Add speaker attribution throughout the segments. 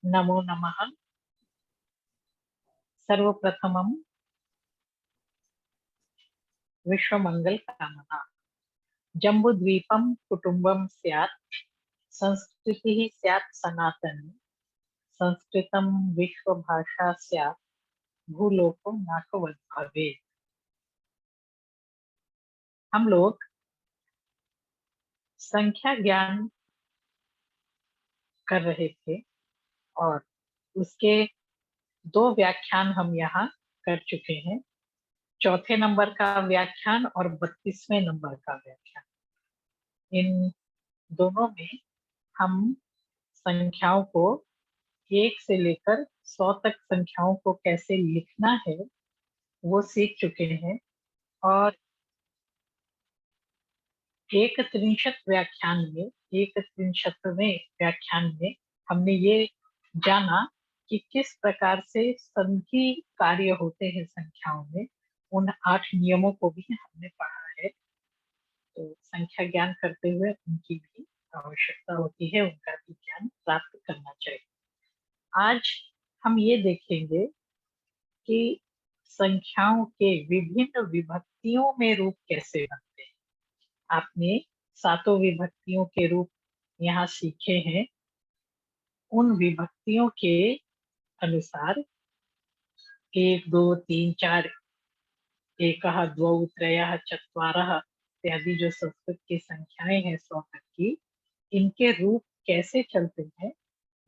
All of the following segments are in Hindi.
Speaker 1: नमो नमः। सर्वप्रथमं विश्वमंगल कामना। जम्बूद्वीपं कुटुम्बं स्यात्, संस्कृतिः स्यात् सनातनी, संस्कृतं विश्वभाषा स्यात्, भूलोको नाकवत् भवेत्। हम लोग संख्या ज्ञान कर रहे थे और उसके दो व्याख्यान हम यहाँ कर चुके हैं। चौथे नंबर का व्याख्यान और 32वें नंबर का व्याख्यान। इन दोनों में हम संख्याओं को 1 से लेकर 100 तक संख्याओं को कैसे लिखना है वो सीख चुके हैं। और 31वें व्याख्यान में हमने ये जाना कि किस प्रकार से संधि कार्य होते हैं संख्याओं में। उन 8 नियमों को भी हमने पढ़ा है। तो संख्या ज्ञान करते हुए उनकी भी आवश्यकता होती है, उनका भी ज्ञान प्राप्त करना चाहिए। आज हम ये देखेंगे कि संख्याओं के विभिन्न विभक्तियों में रूप कैसे बनते हैं। आपने सातों विभक्तियों के रूप यहाँ सीखे हैं। उन विभक्तियों के अनुसार 1 2 3 4, एकः द्वौ त्रयः चत्वारः इत्यादि जो संस्कृत की संख्याएं हैं 100 तक की, इनके रूप कैसे चलते हैं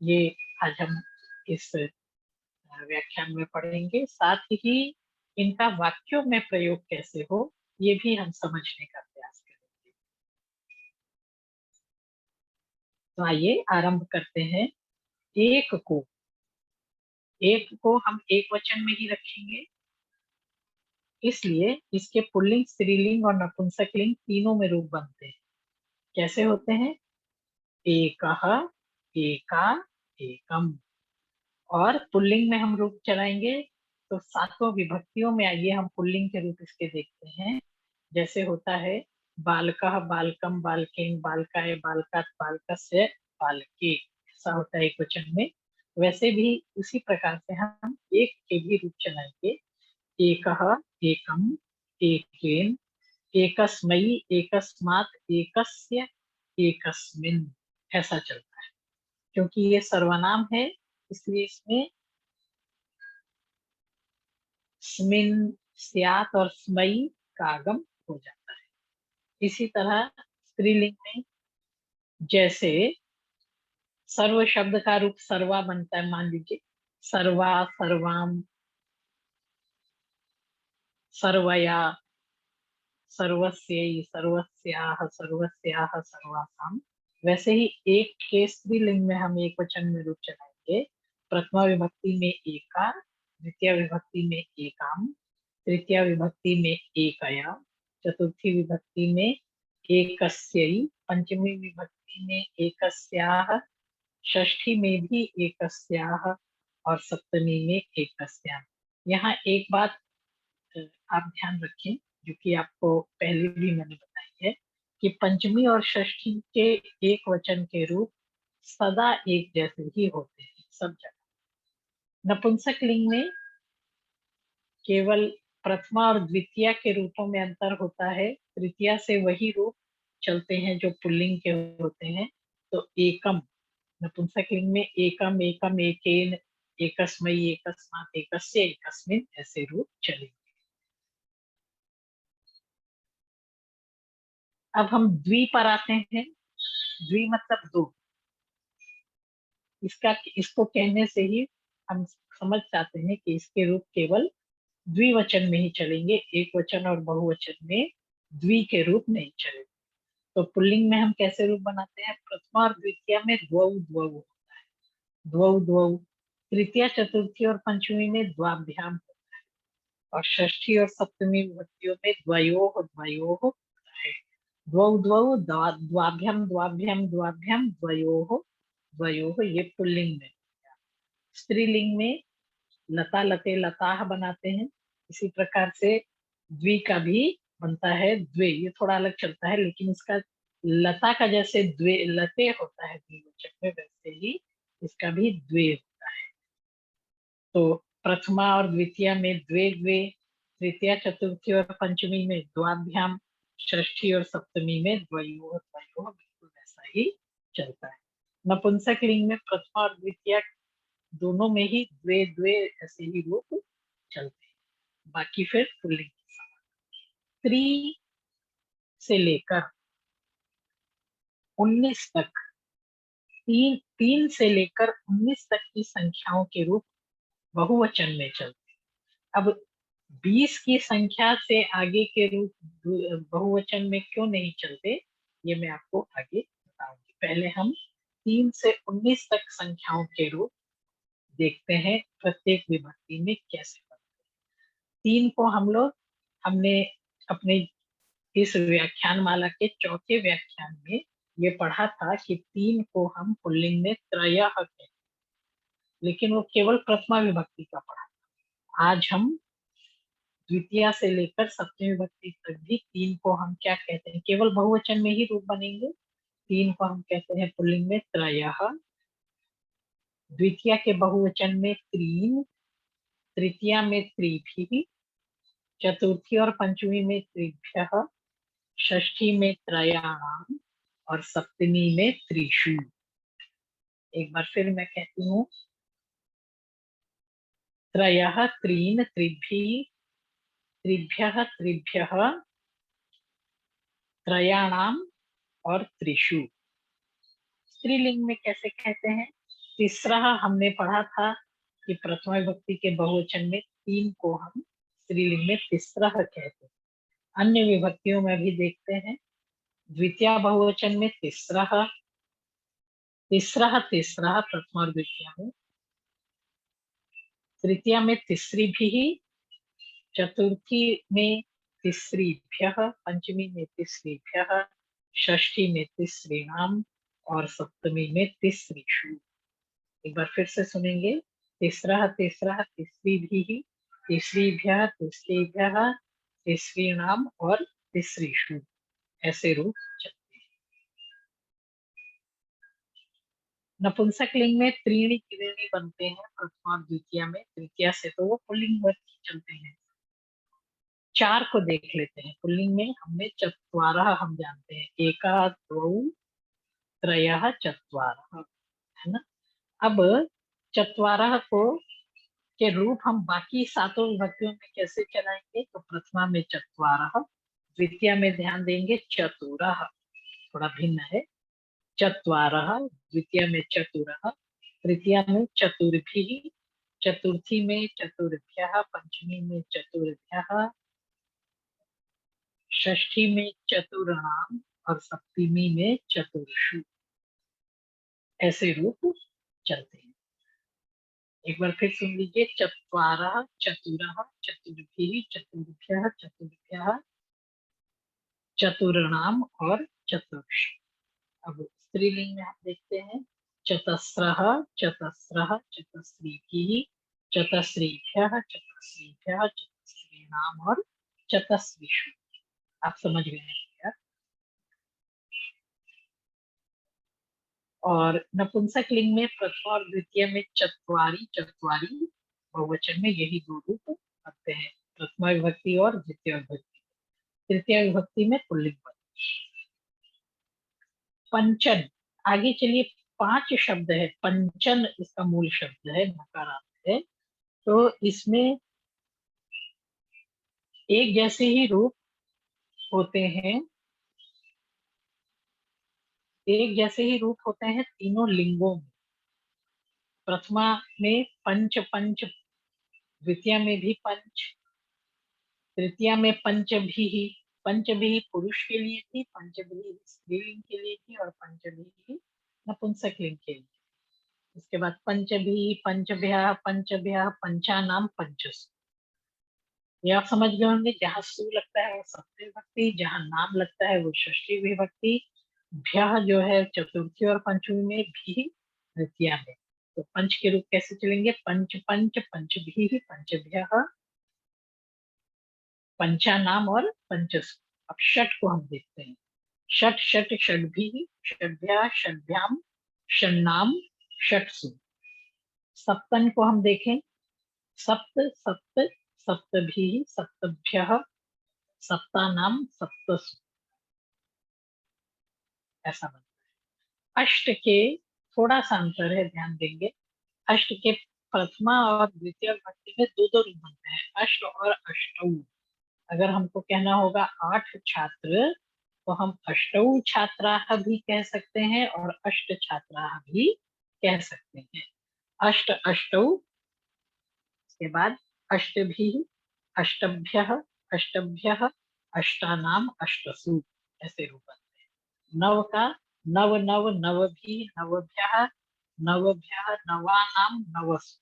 Speaker 1: ये आज हम इस व्याख्यान में पढ़ेंगे। साथ ही इनका वाक्यों में प्रयोग कैसे हो ये भी हम समझने का प्रयास करेंगे। तो आइए आरंभ करते हैं। एक को हम एक वचन में ही रखेंगे, इसलिए इसके पुल्लिंग, स्त्रीलिंग और नपुंसकलिंग तीनों में रूप बनते हैं। कैसे होते हैं? एकः, एका, एकम। और पुल्लिंग में हम रूप चलाएंगे तो सातों विभक्तियों में आइए हम पुल्लिंग के रूप इसके देखते हैं। जैसे होता है बालकः, बालकम, बालकेन, बालकाय, बालकात्, बालकस्य, बालके। ऐसा होता है एक वचन में। वैसे भी उसी प्रकार से हम एक के भी रूप चलाएंगे। एकः, एकम, एकेन, एकस्मै, एकस्मात्, एकस्य, एकस्मिन्। ऐसा चलता है। क्योंकि ये सर्वनाम है इसलिए इसमें स्मिन, स्यात् और स्मई का आगम हो जाता है। इसी तरह स्त्रीलिंग में जैसे सर्व शब्द का रूप सर्वा बनता है। मान लीजिए सर्वा, सर्वाम, सर्वया, सर्वस्यै, सर्वस्याः, सर्वस्याः, सर्वासाम। वैसे ही एक के स्त्रीलिंग में हम एक वचन में रूप चलाएंगे। प्रथमा विभक्ति में एका, द्वितीय विभक्ति में एकाम, तृतीय विभक्ति में एकया, चतुर्थी विभक्ति में एकस्यै, पंचमी विभक्ति में एकस्याः, षष्ठी में भी एकस्याः और सप्तमी में एकस्याम। यहाँ एक बात आप ध्यान रखें जो कि आपको पहले भी मैंने बताई है कि पंचमी और षष्ठी के एक वचन के रूप सदा एक जैसे ही होते हैं सब जगह। नपुंसक लिंग में केवल प्रथमा और द्वितीय के रूपों में अंतर होता है। तृतीया से वही रूप चलते हैं जो पुल्लिंग के होते हैं। तो एकम, नपुंसक लिंग में एकम, एकम, एकेन, एकस्मै, एकस्मात्, एकस्य, एकस्मिन् ऐसे रूप चलेंगे। अब हम द्वि पर आते हैं। द्वि मतलब दो। इसको कहने से ही हम समझ जाते हैं कि इसके रूप केवल द्विवचन में ही चलेंगे, एक वचन और बहुवचन में द्वि के रूप नहीं चलेंगे। तो पुल्लिंग में हम कैसे रूप बनाते हैं? प्रथमा और द्वितीय में द्वौ द्वौ होता है, द्वौ द्वौ। तृतीय, चतुर्थी और पंचमी में द्वाभ्याम होता है। और षष्ठी और सप्तमी विभक्तियों में द्वयोः द्वयोः होता है। द्वौ द्वौ, द्वाभ्याम द्वाभ्याम द्वाभ्याम, द्वयोः द्वयोः, ये पुल्लिंग में। स्त्रीलिंग में लता, लते, लताः बनाते हैं। इसी प्रकार से द्वि का भी बनता है द्वे। ये थोड़ा अलग चलता है लेकिन इसका लता का जैसे द्वे लते होता है द्विवचन में, वैसे ही इसका भी द्वे होता है। तो प्रथमा और द्वितीय में द्वे द्वे, तृतीया चतुर्थी और पंचमी में द्वाभ्याम, षष्ठी और सप्तमी में द्वयोः द्वयोः, बिल्कुल वैसा ही चलता है। नपुंसक लिंग में प्रथमा और द्वितीय दोनों में ही द्वे द्वे ऐसे ही रूप चलते हैं। बाकी फिर पुल्लिंग के समान। 3 से लेकर 19 तक, 3 से लेकर 19 तक की संख्याओं के रूप बहुवचन में चलते हैं। अब 20 की संख्या से आगे के रूप बहुवचन में क्यों नहीं चलते, ये मैं आपको आगे बताऊंगी। पहले हम 3 से 19 तक संख्याओं के रूप देखते हैं प्रत्येक विभक्ति में कैसे बनते हैं। 3 को हमने अपने इस व्याख्यान माला के चौथे व्याख्यान में ये पढ़ा था कि 3 को हम पुल्लिंग में त्रयः कहते हैं, लेकिन वो केवल प्रथमा विभक्ति का पढ़ा। आज हम द्वितीय से लेकर सप्तमी विभक्ति तक भी 3 को हम क्या कहते हैं, केवल बहुवचन में ही रूप बनेंगे। 3 को हम कहते हैं पुल्लिंग में त्रयः, द्वितीय के बहुवचन में त्रीन्, तृतीया में त्रिभिः, चतुर्थी और पंचमी में त्रिभ्यः, षष्ठी में त्रयाणाम् और सप्तमी में त्रिषु। एक बार फिर मैं कहती हूँ, त्रयः त्रीन् त्रिभिः, त्रिभ्यः त्रिभ्यः, त्रयाणाम् और त्रिषु। स्त्रीलिंग में कैसे कहते हैं? तीसरा हमने पढ़ा था कि प्रथमा विभक्ति के बहुवचन में 3 को हम स्त्रीलिंग में तीसरा कहते हैं। अन्य विभक्तियों में भी देखते हैं, द्वितीय बहुवचन में तीसरा, तीसरा तीसरा प्रथमा और द्वितीय में, तृतीया में तीसरी भी, चतुर्थी में तीसरीभ्यः, पंचमी में तीसरीभ्यः, षष्ठी में तीसरीणाम और सप्तमी में तीसरीषु। एक बार फिर से सुनेंगे, तीसरा तीसरा तीसरी भी, तीसरीभ्यः तीसरीभ्यः, तीसरीणाम और तीसरीषु, ऐसे रूप चलते हैं। नपुंसक लिंग में त्रीणि त्रीणि बनते हैं प्रथमा और द्वितीय में, तृतीया से तो वो पुल्लिंग वर्ग चलते हैं। 4 को देख लेते हैं। पुल्लिंग में हमने चत्वारः हम जानते हैं, एका द्वौ त्रयः चत्वारः, है ना। अब चत्वारः को के रूप हम बाकी 7 विभक्तियों में कैसे चलाएंगे? तो प्रथमा में चत्वारः, द्वितीय में ध्यान देंगे चतुरः, थोड़ा भिन्न है, चत्वारः, द्वितीय में चतुरः, तृतीय में चतुर्भिः, चतुर्थी में चतुर्भ्यः, पंचमी में चतुर्भ्यः, षष्ठी में चतुर्णाम और सप्तमी में चतुर्षु, ऐसे रूप चलते हैं। एक बार फिर सुन लीजिए, चत्वारः चतुरः चतुर्भिः चतुर्भ्यः चतुर्भ्यः, चतुर्णाम और चतुर्षु। अब स्त्रीलिंग में आप देखते हैं, चतस्रः चतस्रः चतस्रीभिः चतस्रीभ्यः चतस्रीभ्यः चतस्रीणाम और चतस्रीषु। आप समझ गए हैं क्या? और नपुंसक लिंग में प्रथमा और द्वितीय में चत्वारी चत्वारी, बहुवचन में यही 2 रूप बनते हैं, प्रथमा विभक्ति और द्वितीय विभक्ति। तृतीय विभक्ति में पुल्लिंग बनती। पंचन, आगे चलिए, 5 शब्द है। पंचन इसका मूल शब्द है, नकारांत है, तो इसमें एक जैसे ही रूप होते हैं, एक जैसे ही रूप होते हैं तीनों लिंगों में। प्रथमा में पंच पंच, द्वितीय में भी पंच, तृतीया में पंचभी, पंचभी पुरुष के लिए थी, पंचभी स्त्रीलिंग के लिए थी और पंचभी नपुंसक लिंग के लिए। उसके बाद पंचभी पंचभ्यः पंचभ्यः पंचानाम पंचसु। ये आप समझ गए होंगे, जहाँ सु लगता है वो सप्तमी विभक्ति, जहाँ नाम लगता है वो षष्ठी विभक्ति, भ्यः जो है चतुर्थी और पंचमी में, भी तृतीया में। तो पंच के रूप कैसे चलेंगे? पंच पंच पंचभी पंचभ्यः, पंचानाम और पंचसु। अब षट को हम देखते हैं, षट षट षड्भिः षड्भ्यः षड्भ्याम षण्णाम षट्सु। सप्तन को हम देखें, सप्त सप्त सप्तभिः सप्तभ्यः सप्तानाम सप्तसु, ऐसा बनता है। अष्ट के थोड़ा सा अंतर है, ध्यान देंगे। अष्ट के प्रथमा और द्वितीय विभक्ति में दो दो रूप बनते हैं, अष्ट और अष्टौ। अगर हमको कहना होगा 8 छात्र, तो हम अष्टौ छात्राः भी कह सकते हैं और अष्ट छात्राः भी कह सकते हैं। अष्ट अष्टौ, उसके बाद अष्टभिः अष्टभ्यः अष्टभ्यः अष्टानाम अष्टसु, ऐसे रूप बनते हैं। नव का नव नव नवभिः नवभ्यः नवभ्यः नवानाम नवसु,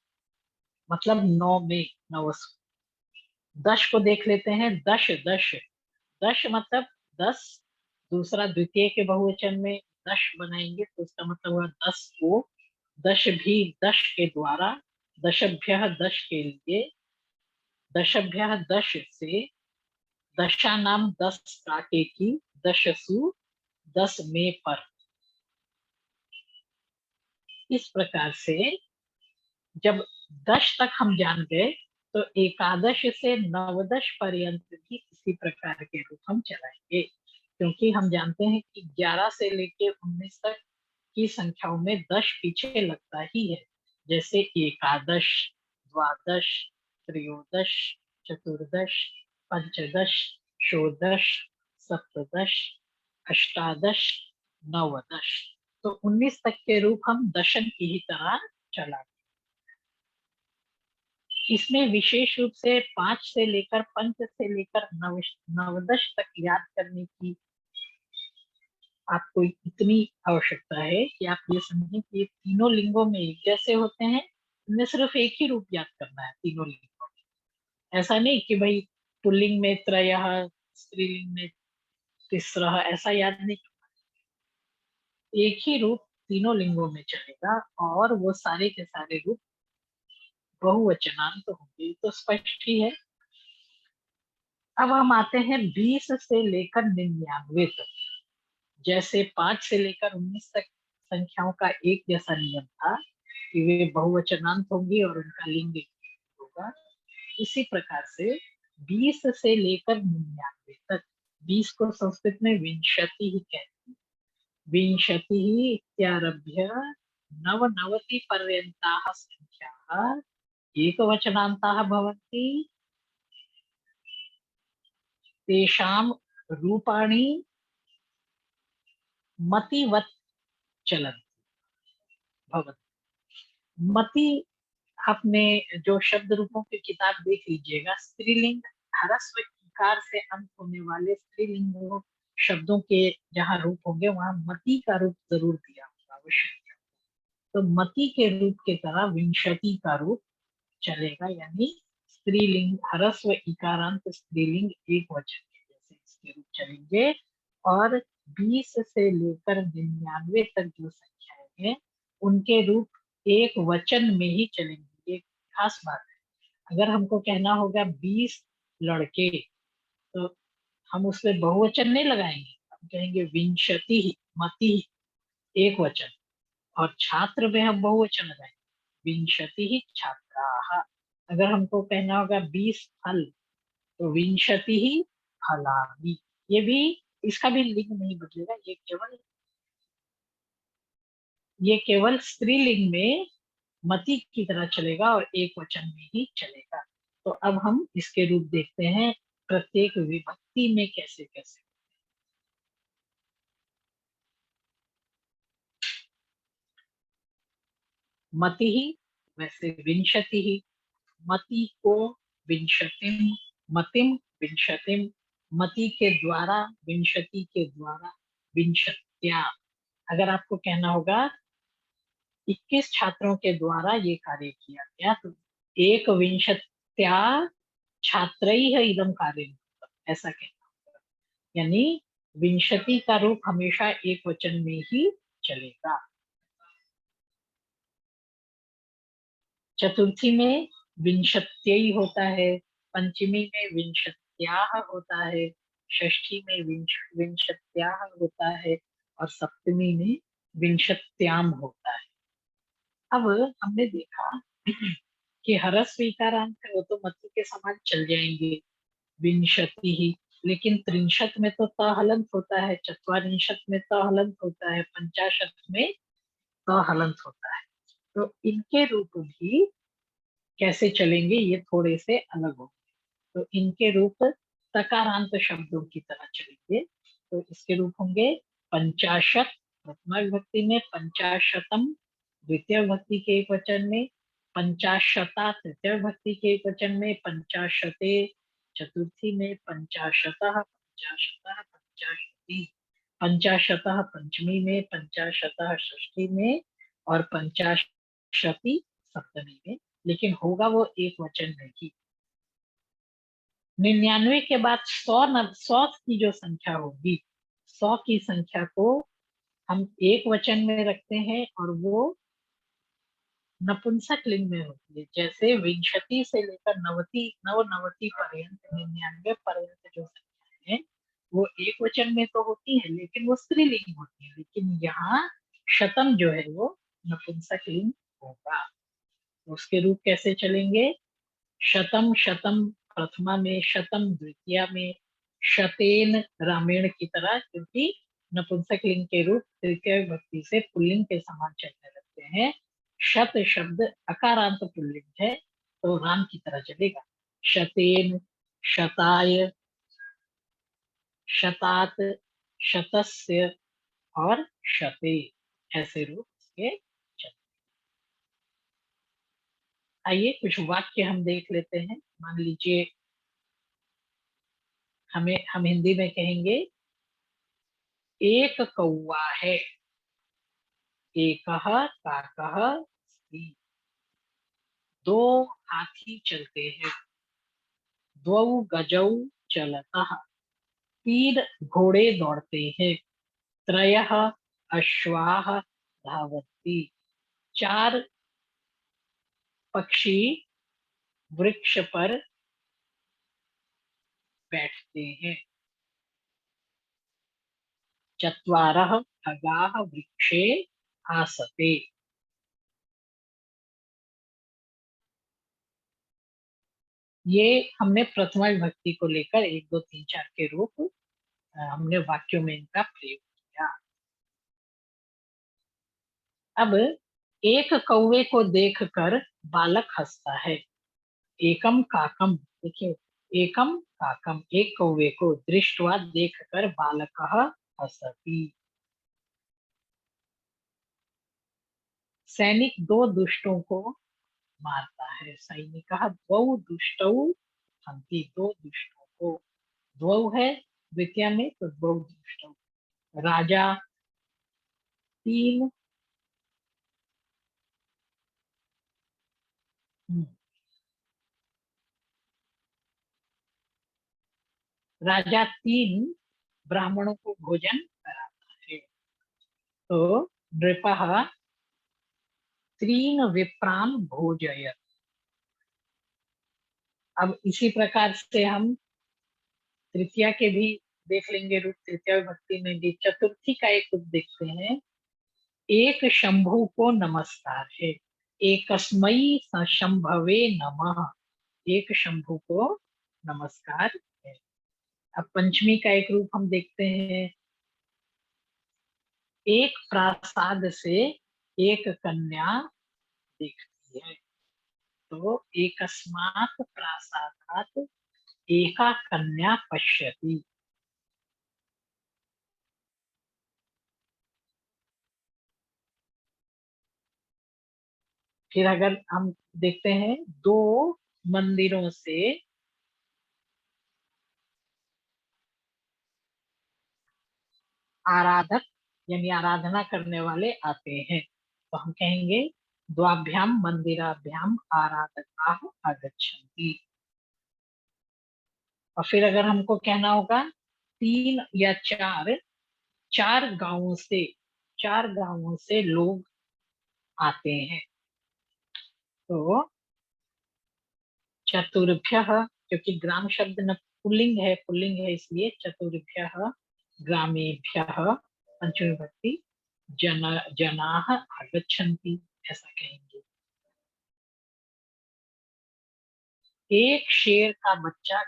Speaker 1: मतलब 9 में नवसु। दश को देख लेते हैं, दश दश, दश मतलब 10, दूसरा द्वितीय के बहुवचन में दश बनाएंगे तो उसका मतलब हुआ 10 को, दश भी दश के द्वारा, दशभ्यः दश के लिए, दशभ्यः दश से, दशा नाम 10 काटे की, दशसु 10 में पर। इस प्रकार से जब 10 तक हम जान गए, तो एकादश से नवदश पर्यंत भी इसी प्रकार के रूप हम चलाएंगे, क्योंकि हम जानते हैं कि 11 से लेके 19 तक की संख्याओं में 10 पीछे लगता ही है। जैसे एकादश, द्वादश, त्रयोदश, चतुर्दश, पंचदश, षोडश, सप्तदश, अष्टादश, नवदश, तो 19 तक के रूप हम दशम की ही तरह चला। इसमें विशेष रूप से 5 से लेकर पंच से लेकर नवदश तक याद करने की आपको इतनी आवश्यकता है कि आप ये समझें कि ये तीनों लिंगों में एक जैसे होते हैं। इनमें सिर्फ एक ही रूप याद करना है तीनों लिंगों में। ऐसा नहीं कि भाई पुल्लिंग में त्रयः, स्त्रीलिंग में तिस्रः, ऐसा याद नहीं। एक ही रूप तीनों लिंगों में चलेगा और वो सारे के सारे रूप बहुवचनांत होंगे, तो स्पष्ट ही है। अब हम आते हैं 20 से लेकर 99 तक। जैसे 5 से लेकर 19 तक संख्याओं का एक जैसा नियम था कि वे बहुवचनांत होंगी और उनका लिंग एक होगा, इसी प्रकार से 20 से लेकर 99 तक, 20 को संस्कृत में विंशति ही कहते हैं, विंशति ही इत्यारभ्य नवनवति पर्यन्ताः संख्याः एकवचनान्ताः भवन्ति, तेषां रूपाणि मतिवत् चलन्ति भवन्ति। मति, आपने जो शब्द रूपों की किताब देख लीजिएगा, स्त्रीलिंग ह्रस्व इकार से अंत होने वाले स्त्रीलिंग शब्दों के जहाँ रूप होंगे वहां मति का रूप जरूर दिया होगा अवश्य। तो मति के रूप के तरह विंशति का रूप चलेगा, यानी स्त्रीलिंग ह्रस्व इकारांत स्त्रीलिंग एक वचन के जैसे इसके रूप चलेंगे। और 20 से लेकर 99 तक जो संख्याएं हैं उनके रूप एक वचन में ही चलेंगे। एक खास बात है, अगर हमको कहना होगा 20 लड़के, तो हम उसमें बहुवचन नहीं लगाएंगे, हम कहेंगे विंशति ही, मति ही एक वचन, और छात्र में हम बहुवचन लगाएंगे, विंशति ही छात्राः। अगर हमको कहना होगा 20 फल, तो विंशति ही फलानि। ये भी, इसका भी लिंग नहीं बदलेगा, ये केवल स्त्रीलिंग में मति की तरह चलेगा और एक वचन में ही चलेगा। तो अब हम इसके रूप देखते हैं प्रत्येक विभक्ति में कैसे कैसे। मति ही, वैसे विंशति ही, मति को विंशतिम, मतिम विंशतिम, मति के द्वारा, विंशति के द्वारा, विंशत्या। अगर आपको कहना होगा 21 छात्रों के द्वारा ये कार्य किया गया, तो एक विंशत्या छात्रैः इदं कार्यं, ऐसा कहना होगा। यानी विंशति का रूप हमेशा एक वचन में ही चलेगा। चतुर्थी में विंशत्यई होता है, पंचमी में विंशत्याः होता है, षष्ठी में विंशत्याः होता है और सप्तमी में विंशत्याम होता है। अब हमने देखा कि हरस स्वीकारांत है, वो तो मत्ती के समान चल जाएंगे, विंशति ही। लेकिन त्रिंशत में तो त हलंत होता है, चत्वारिंशत में त हलंत होता है, पंचाशत में त हलंत होता है। तो इनके रूप भी कैसे चलेंगे, ये थोड़े से अलग होंगे। तो इनके रूप तकारांत शब्दों की तरह चलेंगे। तो इसके रूप होंगे पंचाशत प्रथमा विभक्ति में, पंचाशतम द्वितीय विभक्ति के एक वचन में, पंचाशता तृतीय विभक्ति के एक वचन में, पंचाशते चतुर्थी में, पंचाशतः पंचाशतः पंचाशती, पंचाशतः पंचमी में, पंचाशतः षष्ठी में, और पंचाशती सप्तमी में। लेकिन होगा वो एक वचन में ही। 99 के बाद 100 की जो संख्या होगी, 100 की संख्या को हम एक वचन में रखते हैं और वो नपुंसक लिंग में होती है। जैसे विंशति से लेकर नवनवति पर्यंत, 99 पर्यंत जो संख्या है वो एक वचन में तो होती है, लेकिन वो स्त्रीलिंग होती है। लेकिन यहाँ शतम जो है वो नपुंसक लिंग होगा। उसके रूप कैसे चलेंगे? शतम शतम प्रथमा में, शतम द्वितीया में, शतेन रामेण की तरह, क्योंकि नपुंसक लिंग के रूप तृतीय विभक्ति से पुल्लिंग के समान चलने लगते हैं। शत शब्द अकारांत पुल्लिंग है, तो राम की तरह चलेगा। शतेन, शताय, शतात, शतस्य और शते, ऐसे रूप इसके चलते। आइए कुछ वाक्य हम देख लेते हैं। मान लीजिए हम हिंदी में कहेंगे एक कौवा है, एकः काकः अस्ति। दो हाथी चलते हैं, द्वौ गजौ चलतः। तीन घोड़े दौड़ते हैं, त्रयः अश्वाः धावन्ति। चार पक्षी वृक्ष पर बैठते हैं। चत्वारः खगाः वृक्षे आसते। ये हमने प्रथमा विभक्ति को लेकर 1 2 3 4 के रूप हमने वाक्यों में इनका प्रयोग किया। अब एक कौवे को देखकर बालक हंसता है। एकम काकम, देखिए, एकम काकम, एक कौवे को दृष्टवा देखकर बालक हंसती। सैनिक दो दुष्टों को मारता है। सैनिक द्वौ दुष्टौ हंति, दो दुष्टों को। द्वौ है द्वितीय में, तो द्वौ दुष्टौ। राजा तीन, राजा तीन ब्राह्मणों को भोजन कराता है। तो नृपः त्रीन विप्रान भोजयत। अब इसी प्रकार से हम तृतीया के भी देख लेंगे रूप। तृतीया विभक्ति में भी चतुर्थी का एक रूप देखते हैं। एक शंभु को नमस्कार है, एकस्मयी शंभवे नमः। एक शंभु को नमस्कार है। अब पंचमी का एक रूप हम देखते हैं। एक प्रासाद से एक कन्या दिखती है। तो एकस्मात् प्रासादात् एका कन्या पश्यति। फिर अगर हम देखते हैं, दो मंदिरों से आराधक यानी आराधना करने वाले आते हैं, तो हम कहेंगे द्वाभ्याम मंदिराभ्याम आराधकाः आगच्छन्ति। और फिर अगर हमको कहना होगा तीन या चार, चार गांवों से लोग आते हैं, तो चतुर्भ्यः, क्योंकि ग्राम शब्द न पुल्लिंग है इसलिए चतुर्भ्यः ग्रामेभ्यः पंचमी विभक्ति जनाः आगच्छन्ति। ऐसा कहेंगे। एक शेर का बच्चा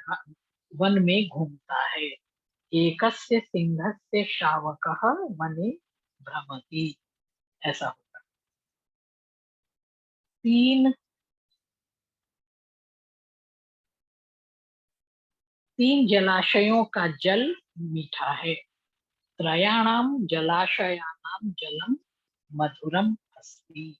Speaker 1: वन में घूमता है। एकस्य सिंहस्य शावकः वने भ्रमति। ऐसा होगा। तीन तीन जलाशयों का जल मीठा है। त्रयाणाम जलाशयानाम जलम मधुरम अस्ति।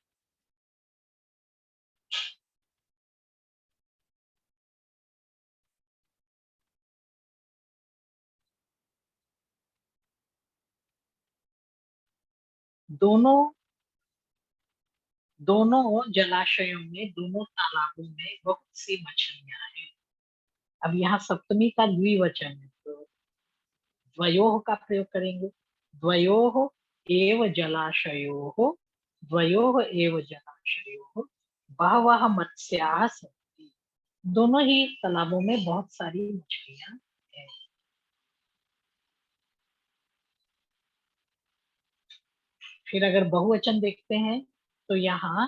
Speaker 1: दोनों दोनों जलाशयों में, दोनों तालाबों में बहुत सी मछलियां हैं। अब यहाँ सप्तमी का द्विवचन है, तो द्वयोः का प्रयोग करेंगे। द्वयोः एव जलाशयोः, द्वयोः एव जलाशयोः बहवः मत्स्याः सन्ति। दोनों ही तालाबों में बहुत सारी मछलियां हैं। फिर अगर बहुवचन देखते हैं तो यहाँ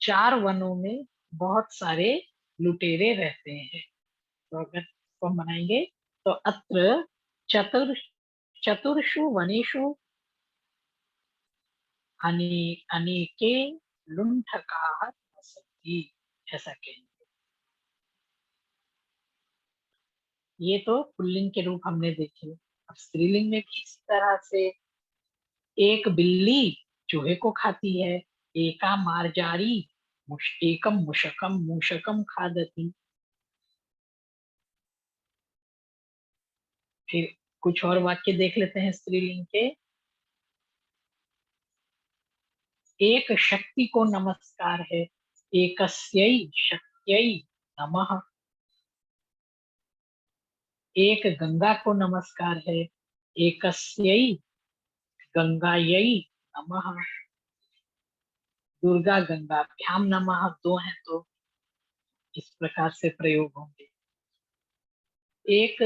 Speaker 1: 4 वनों में बहुत सारे लुटेरे रहते हैं। तो अगर हम बनाएंगे तो अत्र चतुर चतुर्षु वनेषु अनेके लुण्ठकाः वसन्ति। ऐसा कहेंगे। ये तो पुल्लिंग के रूप हमने देखे। अब स्त्रीलिंग में भी इसी तरह से, एक बिल्ली चूहे को खाती है। एका मार्जारी एकम मुशकम मूषकम खादति। फिर कुछ और वाक्य देख लेते हैं स्त्रीलिंग के। एक शक्ति को नमस्कार है। एकस्यै शक्त्यै नमः। एक गंगा को नमस्कार है। एकस्यै गंगायै नमः। दुर्गा गंगाभ्याम नमः। दो हैं तो इस प्रकार से प्रयोग होंगे। एक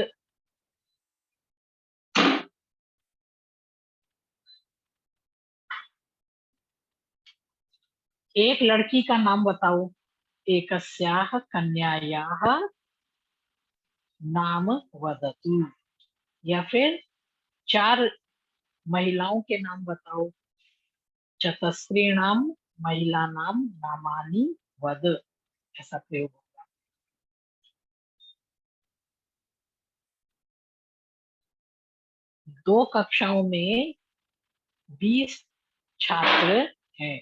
Speaker 1: एक लड़की का नाम बताओ। एकस्याः कन्यायाः नाम वदतु। या फिर 4 महिलाओं के नाम बताओ। चतस्रीणाम महिलानां नामानि वद। ऐसा प्रयोग होगा। 2 कक्षाओं में 20 छात्र हैं।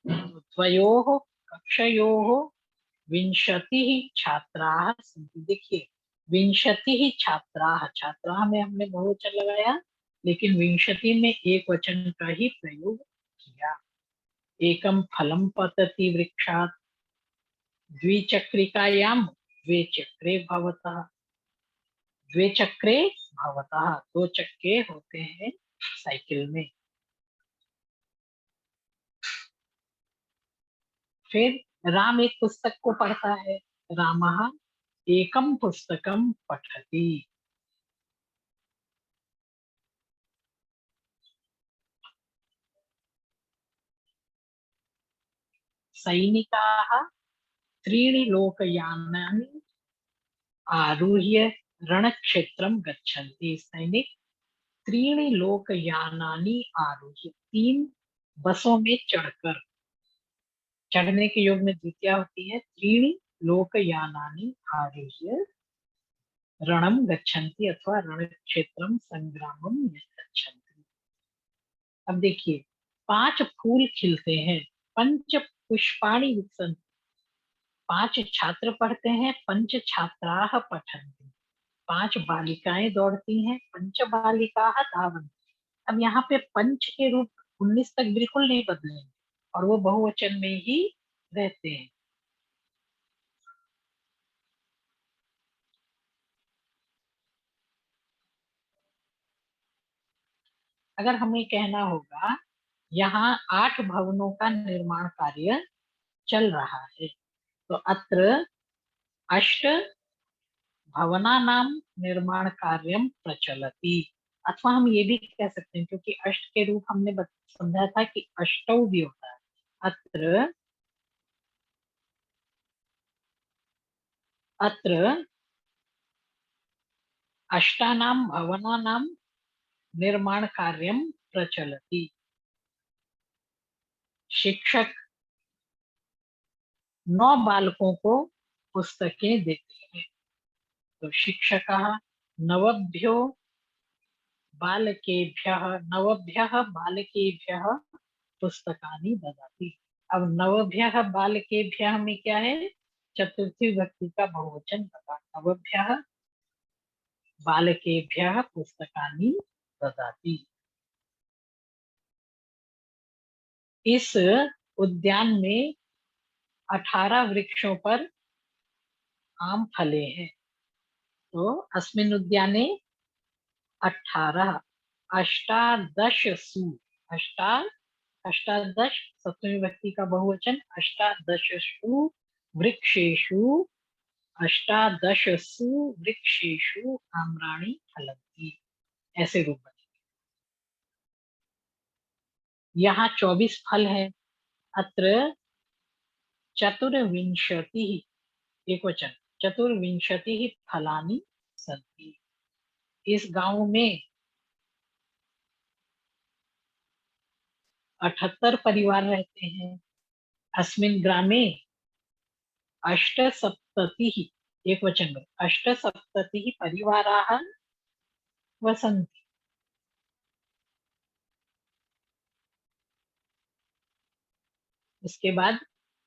Speaker 1: द्वयोः कक्षयोः विंशतिः छात्राः सन्ति। देखिए, विंशतिः छात्राः, छात्राः में हमने बहुवचन लगाया, लेकिन विंशति में एक वचन का ही प्रयोग किया। एकम फलम पतति वृक्षात् द्विचक्रिकायां द्वे चक्रे भवतः। द्वे चक्रे भवतः, 2 चक्के होते हैं साइकिल में। फिर राम एक पुस्तक को पढ़ता है। रामः एकम पुस्तकम पठति। सैनिकाः 3 लोकयानानि आरुह्य रणक्षेत्रम गच्छन्ति। सैनिक 3 लोकयानानि आरुह्य, 3 बसों में चढ़कर, चढ़ने के योग में द्वितीया होती है। 3 लोकयानानि आरुह्य रणम गच्छन्ति अथवा रणक्षेत्रम संग्रामम गच्छन्ति। अब देखिए, 5 फूल खिलते हैं। पंच पुष्पाणि विकसन्ति। 5 छात्र पढ़ते हैं। पंच छात्राः पठन्ति। 5 बालिकाएं दौड़ती हैं। पंच बालिकाः धावन्ति। अब यहाँ पे पंच के रूप 19 तक बिल्कुल नहीं बदलेंगे और वो बहुवचन में ही रहते हैं। अगर हमें कहना होगा, यहाँ 8 भवनों का निर्माण कार्य चल रहा है, तो अत्र अष्ट भवनानां निर्माण कार्यम प्रचलति। अथवा हम ये भी कह सकते हैं, क्योंकि अष्ट के रूप हमने समझा था कि अष्टौ भी होता है। अत्र अत्र अष्टानां भवनानां निर्माण कार्यम प्रचलति। शिक्षक 9 बालकों को पुस्तकें देते हैं। तो शिक्षकः नवभ्यो बालकेभ्यः पुस्तकानि ददाति। अब नवभ्यः बालकेभ्यः में क्या है, चतुर्थी विभक्ति का बहुवचन बता। नवभ्यः बालकेभ्यः पुस्तकानि ददाति। इस उद्यान में 18 वृक्षों पर आम फले हैं। तो अस्मिन् उद्याने 18 अष्टादशसु अष्टा अष्टादश सप्तमी विभक्ति का बहुवचन, अष्टादशसु वृक्षेषु अष्टादशसु वृक्षेषु आम्राणि फलन्ति, ऐसे रूप बने। यहाँ 24 फल है। अत्र चतुर्विंशति, एक वचन, चतुर्विंशति फलानि सन्ति। इस गांव में 78 परिवार रहते हैं। अस्मिन् ग्रामे अष्टसप्ततिः, एक वचन में, अष्टसप्ततिः परिवाराः वसन्ति। उसके बाद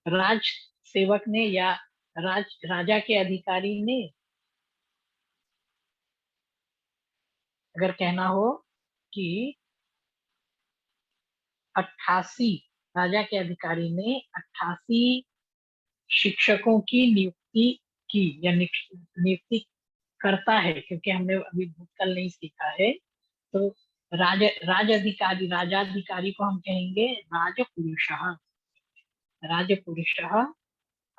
Speaker 1: राज सेवक ने या राजा के अधिकारी ने अगर कहना हो कि 88, राजा के अधिकारी ने 88 शिक्षकों की नियुक्ति की या नियुक्ति करता है, क्योंकि हमने अभी भूतकाल नहीं सीखा है। तो राजाधिकारी को हम कहेंगे राजपुरुषः। राजपुरुषः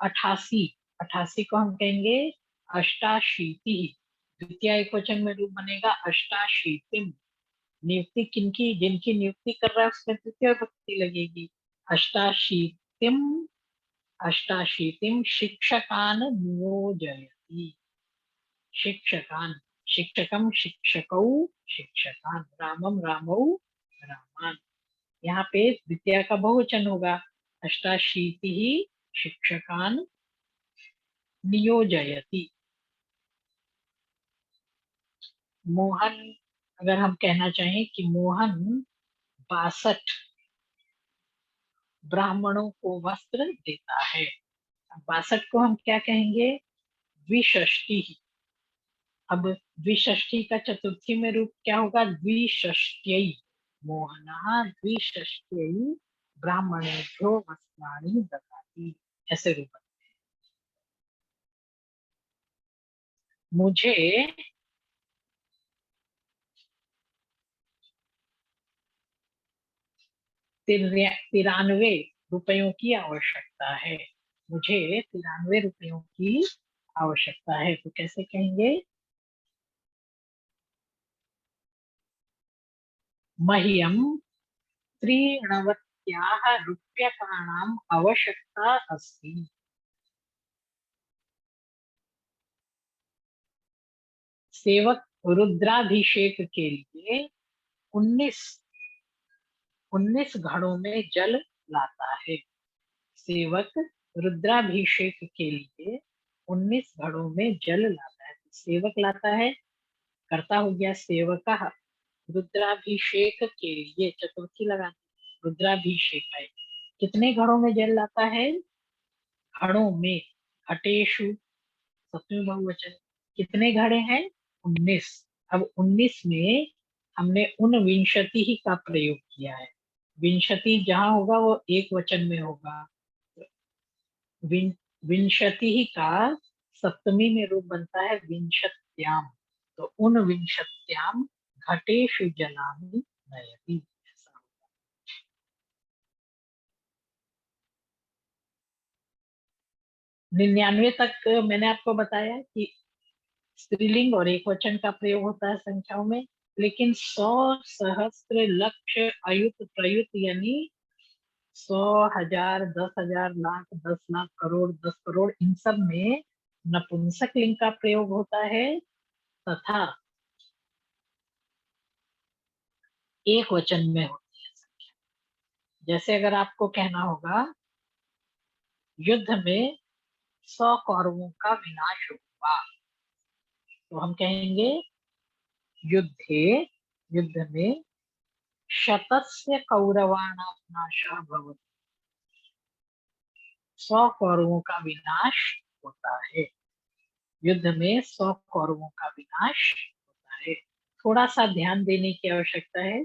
Speaker 1: 88, 88 को हम कहेंगे अष्टाशीति। द्वितीय एक वचन में रूप बनेगा अष्टाशीतिम। नियुक्ति किनकी, जिनकी नियुक्ति कर रहा है उसमें तृतीय विभक्ति लगेगी। अष्टाशीतिम अष्टाशीतिम शिक्षकान नियोजयति। शिक्षकान, शिक्षकम शिक्षकौ शिक्षकान, रामम रामौ रामान। यहाँ पे द्वितीय का बहुवचन होगा। अष्टाशीति शिक्षकान नियोजयति। मोहन, अगर हम कहना चाहें कि मोहन 62 ब्राह्मणों को वस्त्र देता है। 62 को हम क्या कहेंगे, द्विषष्टि। अब द्विषष्टि का चतुर्थी में रूप क्या होगा, द्विषष्ट्यै। मोहनः द्विषष्ट्यै ब्राह्मणेभ्यो वस्त्राणि ददाति, ऐसे रूप। मुझे 93 रुपयों की आवश्यकता है। मुझे 93 रुपयों की आवश्यकता है। तो कैसे कहेंगे, मह्यम 93 रूप्यकाणाम आवश्यकता अस्ति। सेवक रुद्राभिषेक के लिए 19 घड़ों में जल लाता है। सेवक रुद्राभिषेक के लिए 19 घड़ों में जल लाता है। सेवक लाता है, कर्ता हो गया सेवकः। रुद्राभिषेक के लिए चतुर्थी लगा, रुद्राभिषेक है। कितने घड़ों में जल लाता है, घड़ों में, घटेशु सप्तमी बहुवचन। कितने घड़े हैं, 19। अब 19 में हमने उन विंशति ही का प्रयोग किया है। विंशति जहां होगा वो एक वचन में होगा। विंशति ही का सप्तमी में रूप बनता है विंशत्याम। तो उन विंशत्याम घटेषु जलानि नयति, ऐसा होगा। 99 तक मैंने आपको बताया कि स्त्रीलिंग और एक वचन का प्रयोग होता है संख्याओं में। लेकिन 100, सहस्त्र, लक्ष, अयुत, प्रयुत यानी 100, 1000, 10,000, लाख, 10 लाख, करोड़, 10 करोड़, इन सब में नपुंसक लिंग का प्रयोग होता है तथा एक वचन में होती है संख्या। जैसे अगर आपको कहना होगा युद्ध में 100 कौरवों का विनाश हुआ, तो हम कहेंगे युद्धे, युद्ध में, शतस्य कौरवाणां नाशः भवति, 100 कौरवों का विनाश होता है। युद्ध में 100 कौरवों का विनाश होता है। थोड़ा सा ध्यान देने की आवश्यकता है,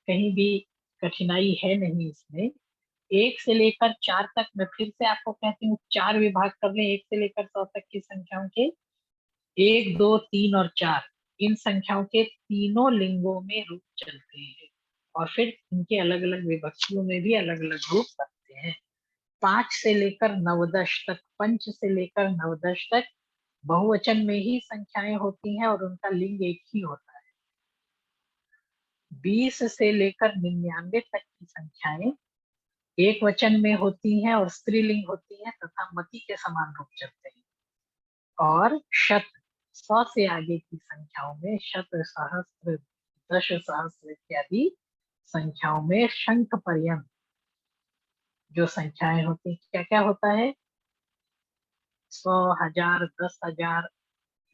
Speaker 1: कहीं भी कठिनाई है नहीं इसमें। 1 से लेकर 4 तक, मैं फिर से आपको कहती हूँ, 4 विभाग कर लें 1 से लेकर 100 तक की संख्याओं के। 1, 2, 3 और 4, इन संख्याओं के तीनों लिंगों में रूप चलते हैं और फिर इनके अलग अलग विभक्तियों में भी अलग अलग रूप बनते हैं। 5 से लेकर 9 तक, पंच से लेकर 9 तक बहुवचन में ही संख्याएं होती हैं और उनका लिंग एक ही होता है। 20 से लेकर 99 तक की संख्याएं एक वचन में होती हैं और स्त्रीलिंग होती हैं तथा मति के समान रूप चलते हैं। और शत, 100 से आगे की संख्याओं में शत, सहस्त्र, दश सहस्त्र इत्यादि संख्याओं में शंख पर्यंत जो संख्याएं होती हैं, क्या क्या होता है, 100, 1000, 10,000,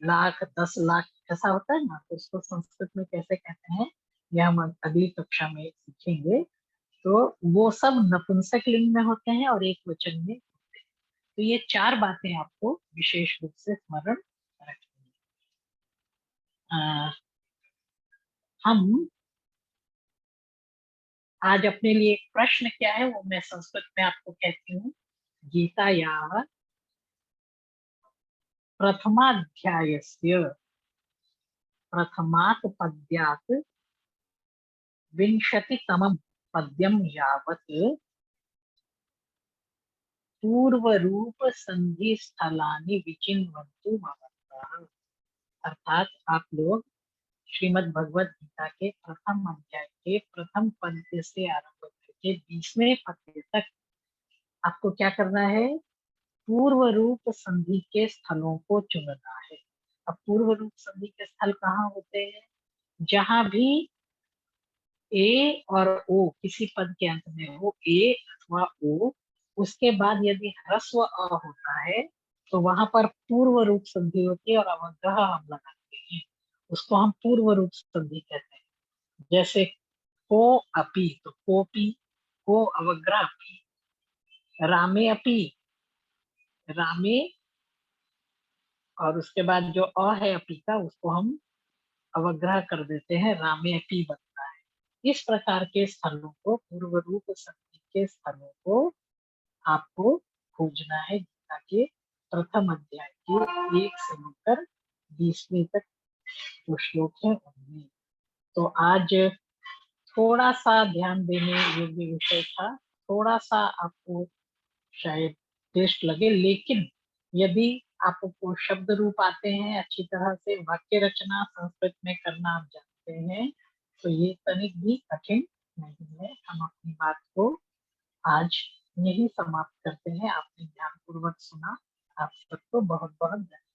Speaker 1: लाख, 10 लाख, ऐसा होता है ना। तो इसको संस्कृत में कैसे कहते हैं यह हम अगली कक्षा में सीखेंगे। तो वो सब नपुंसक लिंग में होते हैं और एक वचन में होते हैं। तो ये 4 बातें आपको विशेष रूप से स्मरण रखनी है। हम आज अपने लिए एक प्रश्न क्या है वो मैं संस्कृत में आपको कहती हूँ। गीतायाः प्रथमाध्यायस्य प्रथमात् पद्यात् विंशतितमं पद्यं यावत् पूर्वरूप संधि स्थलानि विचिन्वन्तु भवन्तः। अर्थात आप लोग श्रीमद् भगवत गीता के प्रथम अध्याय के प्रथम पद्य से आरंभ करके 20वें पद्य तक आपको क्या करना है, पूर्व रूप संधि के स्थलों को चुनना है। अब पूर्व रूप संधि के स्थल कहाँ होते हैं, जहां भी ए और ओ किसी पद के अंत में हो, ए अथवा ओ, उसके बाद यदि ह्रस्व अ होता है तो वहां पर पूर्व रूप संधि होती है और अवग्रह हम लगाते हैं, उसको हम पूर्व रूप संधि कहते हैं। जैसे को अपि, तो कोपी, को अवग्रह अपि, रामे अपि, रामे, और उसके बाद जो अ है अपी का उसको हम अवग्रह कर देते हैं, रामे अपी बनता है। इस प्रकार के स्थलों को, पूर्व रूप संधि के स्थलों को आपको खोजना है गीता के प्रथम अध्याय के 1 से लेकर 20वें तक जो श्लोक है उनमें। तो आज थोड़ा सा ध्यान देने योग्य विषय था, थोड़ा सा आपको शायद टेस्ट लगे, लेकिन यदि आपको शब्द रूप आते हैं अच्छी तरह से, वाक्य रचना संस्कृत में करना आप जानते हैं, तो ये तनिक भी कठिन नहीं है। हम अपनी बात को आज यही समाप्त करते हैं। आपने ध्यानपूर्वक सुना, आप सबको बहुत बहुत धन्यवाद।